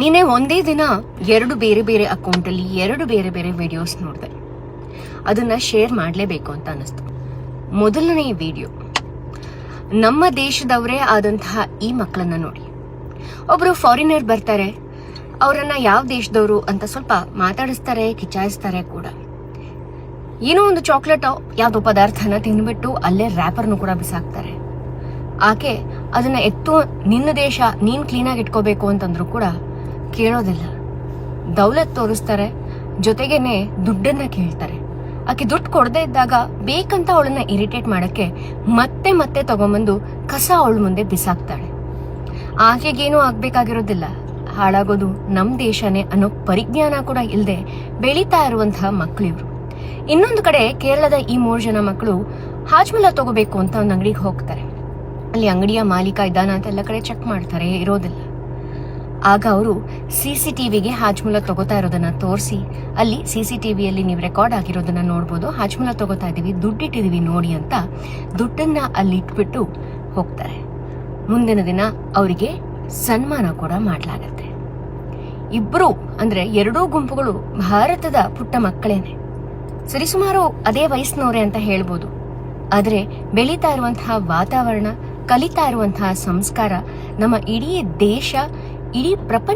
ನೀನೇ ಒಂದೇ ದಿನ 2 ಬೇರೆ ಬೇರೆ ಅಕೌಂಟ್ ಅಲ್ಲಿ 2 ಬೇರೆ ಬೇರೆ ವಿಡಿಯೋಸ್ ನೋಡಿದೆ. ಅದನ್ನ ಶೇರ್ ಮಾಡಲೇಬೇಕು ಅಂತ ಅನಿಸ್ತು. ಮೊದಲನೇ ವಿಡಿಯೋ, ನಮ್ಮ ದೇಶದವರೇ ಆದಂತಹ ಈ ಮಕ್ಕಳನ್ನ ನೋಡಿ. ಒಬ್ರು ಫಾರಿನರ್ ಬರ್ತಾರೆ, ಅವರನ್ನ ಯಾವ ದೇಶದವರು ಅಂತ ಸ್ವಲ್ಪ ಮಾತಾಡಿಸ್ತಾರೆ, ಕಿಚಾಯಿಸ್ತಾರೆ ಕೂಡ. ಏನೋ ಒಂದು ಚಾಕ್ಲೇಟ್ ಯಾವ್ದೋ ಪದಾರ್ಥನ ತಿಂದ್ಬಿಟ್ಟು ಅಲ್ಲೇ ರ್ಯಾಪರ್ನು ಕೂಡ ಬಿಸಾಕ್ತಾರೆ. ಆಕೆ ಅದನ್ನ ಎತ್ತು ನಿನ್ನ ದೇಶ ನೀನ್ ಕ್ಲೀನಾಗಿ ಇಟ್ಕೋಬೇಕು ಅಂತಂದ್ರು ಕೂಡ ಕೇಳೋದಿಲ್ಲ. ದೌಲತ್ ತೋರಿಸ್ತಾರೆ, ಜೊತೆಗೇನೆ ದುಡ್ಡನ್ನ ಕೇಳ್ತಾರೆ. ಆಕೆ ದುಡ್ಡು ಕೊಡದೇ ಇದ್ದಾಗ ಬೇಕಂತ ಅವಳನ್ನ ಇರಿಟೇಟ್ ಮಾಡಕ್ಕೆ ಮತ್ತೆ ಮತ್ತೆ ತಗೊಂಬಂದು ಕಸ ಅವಳ ಮುಂದೆ ಬಿಸಾಕ್ತಾಳೆ. ಆಕೆಗೇನೂ ಆಗ್ಬೇಕಾಗಿರೋದಿಲ್ಲ, ಹಾಳಾಗೋದು ನಮ್ ದೇಶನೇ ಅನ್ನೋ ಪರಿಜ್ಞಾನ ಕೂಡ ಇಲ್ಲದೆ ಬೆಳೀತಾ ಇರುವಂತಹ ಮಕ್ಕಳು ಇವ್ರು. ಇನ್ನೊಂದು ಕಡೆ ಕೇರಳದ ಈ 3 ಜನ ಮಕ್ಕಳು ಹಾಜ್ಮಲ ತಗೋಬೇಕು ಅಂತ ಒಂದು ಅಂಗಡಿಗೆ ಹೋಗ್ತಾರೆ. ಅಲ್ಲಿ ಅಂಗಡಿಯ ಮಾಲೀಕ ಇದ್ದಾನ ಅಂತ ಎಲ್ಲ ಕಡೆ ಚೆಕ್ ಮಾಡ್ತಾರೆ, ಇರೋದಿಲ್ಲ. ಆಗ ಅವರು CCTVಗೆ ಹಾಜ್ಮುಲ ತಗೋತಾ ಇರೋದನ್ನ ತೋರಿಸಿ, ಅಲ್ಲಿ CCTVಯಲ್ಲಿ ನೀವು ರೆಕಾರ್ಡ್ ಆಗಿರೋದನ್ನ ನೋಡ್ಬೋದು, ಹಾಜ್ಮುಲ ತಗೋತಾ ಇದೀವಿ, ದುಡ್ಡಿಟ್ಟಿದೀವಿ ನೋಡಿ ಅಂತ ದುಡ್ಡನ್ನ ಅಲ್ಲಿ ಇಟ್ಬಿಟ್ಟು ಹೋಗ್ತಾರೆ. ಮುಂದಿನ ದಿನ ಅವರಿಗೆ ಸನ್ಮಾನ ಕೂಡ ಮಾಡಲಾಗತ್ತೆ. ಇಬ್ರು ಅಂದ್ರೆ 2 ಗುಂಪುಗಳು ಭಾರತದ ಪುಟ್ಟ ಮಕ್ಕಳೇನೆ, ಸರಿಸುಮಾರು ಅದೇ ವಯಸ್ಸಿನವರೇ ಅಂತ ಹೇಳ್ಬೋದು. ಆದ್ರೆ ಬೆಳೀತಾ ಇರುವಂತಹ ವಾತಾವರಣ, ಕಲಿತಾ ಇರುವಂತಹ ಸಂಸ್ಕಾರ, ನಮ್ಮ ಇಡೀ ದೇಶ, ಇಡೀ ಪ್ರಪಂಚ